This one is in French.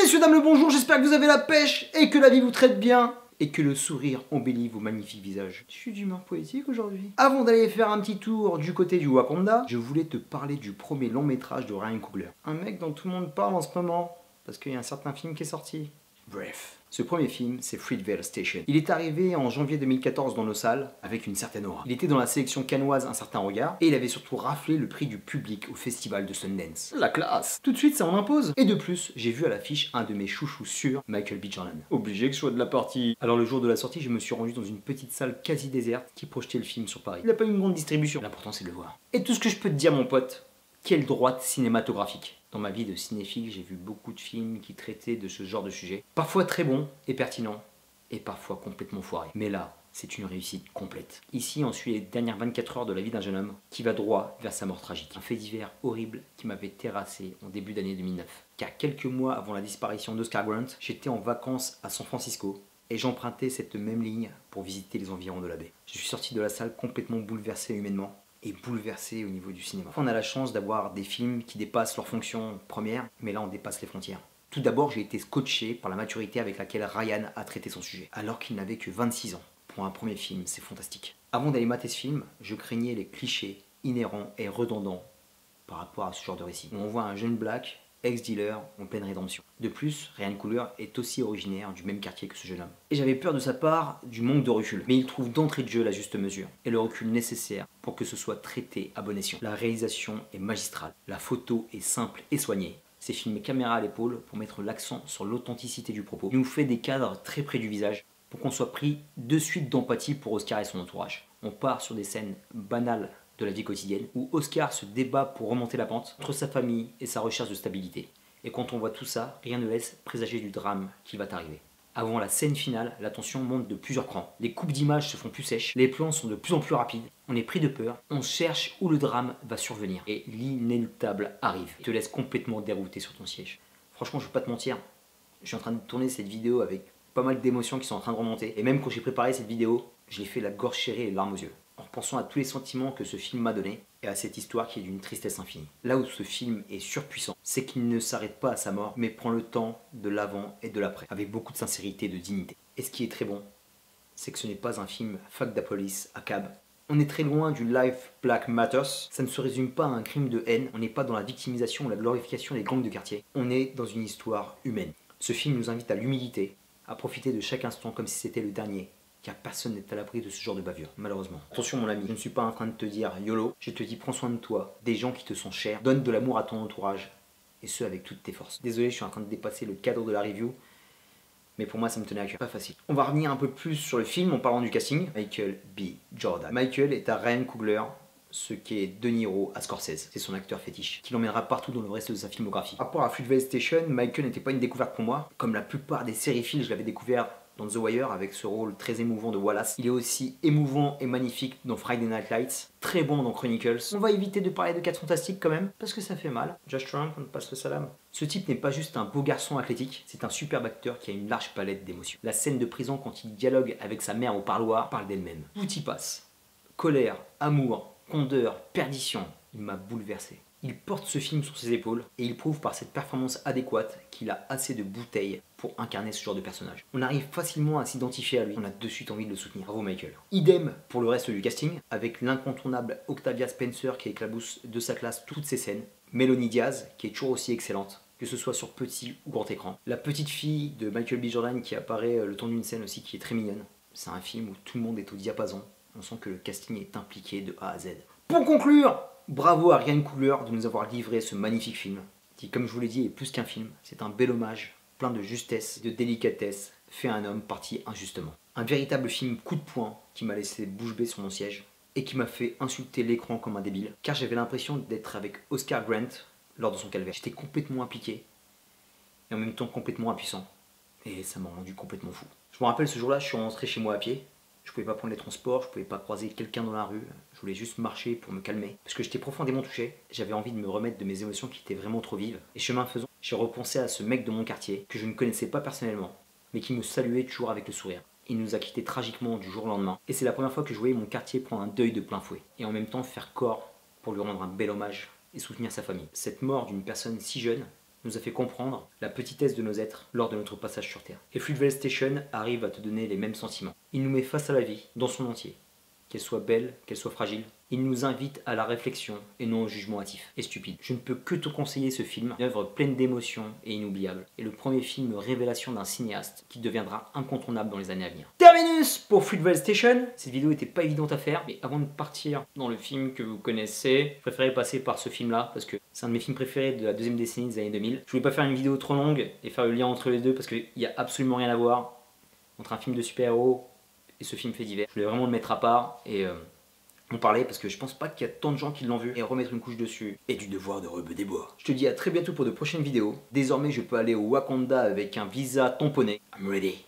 Messieurs, dames, le bonjour, j'espère que vous avez la pêche et que la vie vous traite bien et que le sourire embellit vos magnifiques visages. Je suis d'humeur poétique aujourd'hui. Avant d'aller faire un petit tour du côté du Wakanda, je voulais te parler du premier long métrage de Ryan Coogler. Un mec dont tout le monde parle en ce moment, parce qu'il y a un certain film qui est sorti. Bref. Ce premier film, c'est Fruitvale Station. Il est arrivé en janvier 2014 dans nos salles avec une certaine aura. Il était dans la sélection cannoise Un certain regard et il avait surtout raflé le prix du public au festival de Sundance. La classe! Tout de suite, ça en impose. Et de plus, j'ai vu à l'affiche un de mes chouchous sûrs, Michael B. Jordan. Obligé que je sois de la partie. Alors le jour de la sortie, je me suis rendu dans une petite salle quasi déserte qui projetait le film sur Paris. Il n'a pas eu une grande distribution. L'important c'est de le voir. Et tout ce que je peux te dire, mon pote, quelle droite cinématographique. Dans ma vie de cinéphile, j'ai vu beaucoup de films qui traitaient de ce genre de sujet. Parfois très bons et pertinents, et parfois complètement foirés. Mais là, c'est une réussite complète. Ici, on suit les dernières 24 heures de la vie d'un jeune homme qui va droit vers sa mort tragique. Un fait divers horrible qui m'avait terrassé en début d'année 2009. Car quelques mois avant la disparition d'Oscar Grant, j'étais en vacances à San Francisco et j'empruntais cette même ligne pour visiter les environs de la baie. Je suis sorti de la salle complètement bouleversé humainement et bouleversé au niveau du cinéma. On a la chance d'avoir des films qui dépassent leur fonction première, mais là on dépasse les frontières. Tout d'abord, j'ai été scotché par la maturité avec laquelle Ryan a traité son sujet, alors qu'il n'avait que 26 ans. Pour un premier film, c'est fantastique. Avant d'aller mater ce film, je craignais les clichés inhérents et redondants par rapport à ce genre de récit. On voit un jeune black, ex-dealer, en pleine rédemption. De plus, Ryan Coogler est aussi originaire du même quartier que ce jeune homme. Et j'avais peur de sa part du manque de recul. Mais il trouve d'entrée de jeu la juste mesure et le recul nécessaire pour que ce soit traité à bon escient. La réalisation est magistrale, la photo est simple et soignée. C'est filmé caméra à l'épaule pour mettre l'accent sur l'authenticité du propos. Il nous fait des cadres très près du visage pour qu'on soit pris de suite d'empathie pour Oscar et son entourage. On part sur des scènes banales de la vie quotidienne, où Oscar se débat pour remonter la pente entre sa famille et sa recherche de stabilité. Et quand on voit tout ça, rien ne laisse présager du drame qui va arriver. Avant la scène finale, la tension monte de plusieurs crans. Les coupes d'images se font plus sèches, les plans sont de plus en plus rapides, on est pris de peur, on cherche où le drame va survenir. Et l'inéluctable arrive, et te laisse complètement dérouté sur ton siège. Franchement, je vais pas te mentir, je suis en train de tourner cette vidéo avec pas mal d'émotions qui sont en train de remonter. Et même quand j'ai préparé cette vidéo, je l'ai fait la gorge serrée et les larmes aux yeux, en repensant à tous les sentiments que ce film m'a donné et à cette histoire qui est d'une tristesse infinie. Là où ce film est surpuissant, c'est qu'il ne s'arrête pas à sa mort, mais prend le temps de l'avant et de l'après, avec beaucoup de sincérité et de dignité. Et ce qui est très bon, c'est que ce n'est pas un film fuck the police à cab. On est très loin du Life Black Matters, ça ne se résume pas à un crime de haine, on n'est pas dans la victimisation ou la glorification des gangs de quartier, on est dans une histoire humaine. Ce film nous invite à l'humilité, à profiter de chaque instant comme si c'était le dernier, car personne n'est à l'abri de ce genre de bavure, malheureusement. Attention mon ami, je ne suis pas en train de te dire YOLO, je te dis prends soin de toi, des gens qui te sont chers, donne de l'amour à ton entourage, et ce avec toutes tes forces. Désolé, je suis en train de dépasser le cadre de la review, mais pour moi ça me tenait à cœur, pas facile. On va revenir un peu plus sur le film en parlant du casting. Michael B. Jordan. Michael est à Ryan Coogler ce qu'est De Niro à Scorsese. C'est son acteur fétiche, qui l'emmènera partout dans le reste de sa filmographie. Par rapport à Fruitvale Station, Michael n'était pas une découverte pour moi. Comme la plupart des séries-films, je l'avais découvert dans The Wire avec ce rôle très émouvant de Wallace. Il est aussi émouvant et magnifique dans Friday Night Lights, très bon dans Chronicles. On va éviter de parler de 4 fantastiques quand même, parce que ça fait mal. Josh Trank, on passe le salam. Ce type n'est pas juste un beau garçon athlétique, c'est un superbe acteur qui a une large palette d'émotions. La scène de prison quand il dialogue avec sa mère au parloir parle d'elle-même. Tout y passe. Colère, amour, candeur, perdition, il m'a bouleversé. Il porte ce film sur ses épaules et il prouve par cette performance adéquate qu'il a assez de bouteilles pour incarner ce genre de personnage. On arrive facilement à s'identifier à lui, on a de suite envie de le soutenir. Bravo Michael. Idem pour le reste du casting, avec l'incontournable Octavia Spencer qui éclabousse de sa classe toutes ses scènes, Mélanie Diaz qui est toujours aussi excellente, que ce soit sur petit ou grand écran. La petite fille de Michael B. Jordan qui apparaît le temps d'une scène aussi qui est très mignonne. C'est un film où tout le monde est au diapason. On sent que le casting est impliqué de A à Z. Pour conclure, bravo à Ryan Coogler de nous avoir livré ce magnifique film, qui comme je vous l'ai dit est plus qu'un film, c'est un bel hommage, plein de justesse et de délicatesse, fait à un homme parti injustement. Un véritable film coup de poing qui m'a laissé bouche bée sur mon siège et qui m'a fait insulter l'écran comme un débile, car j'avais l'impression d'être avec Oscar Grant lors de son calvaire. J'étais complètement impliqué et en même temps complètement impuissant. Et ça m'a rendu complètement fou. Je me rappelle ce jour-là, je suis rentré chez moi à pied. Je pouvais pas prendre les transports, je pouvais pas croiser quelqu'un dans la rue, je voulais juste marcher pour me calmer. Parce que j'étais profondément touché, j'avais envie de me remettre de mes émotions qui étaient vraiment trop vives. Et chemin faisant, j'ai repensé à ce mec de mon quartier, que je ne connaissais pas personnellement, mais qui me saluait toujours avec le sourire. Il nous a quittés tragiquement du jour au lendemain. Et c'est la première fois que je voyais mon quartier prendre un deuil de plein fouet. Et en même temps faire corps pour lui rendre un bel hommage et soutenir sa famille. Cette mort d'une personne si jeune nous a fait comprendre la petitesse de nos êtres lors de notre passage sur Terre. Et Fruitvale Station arrive à te donner les mêmes sentiments. Il nous met face à la vie, dans son entier. Qu'elle soit belle, qu'elle soit fragile. Il nous invite à la réflexion et non au jugement hâtif et stupide. Je ne peux que te conseiller ce film, une œuvre pleine d'émotions et inoubliable. Et le premier film révélation d'un cinéaste qui deviendra incontournable dans les années à venir. Terminus pour Fruitvale Station. Cette vidéo n'était pas évidente à faire, mais avant de partir dans le film que vous connaissez, je préférais passer par ce film-là parce que c'est un de mes films préférés de la deuxième décennie des années 2000. Je voulais pas faire une vidéo trop longue et faire le lien entre les deux parce qu'il n'y a absolument rien à voir entre un film de super-héros et ce film fait divers. Je voulais vraiment le mettre à part et en parler parce que je pense pas qu'il y a tant de gens qui l'ont vu et remettre une couche dessus et du devoir de rebeu des bois. Je te dis à très bientôt pour de prochaines vidéos. Désormais je peux aller au Wakanda avec un visa tamponné. I'm ready.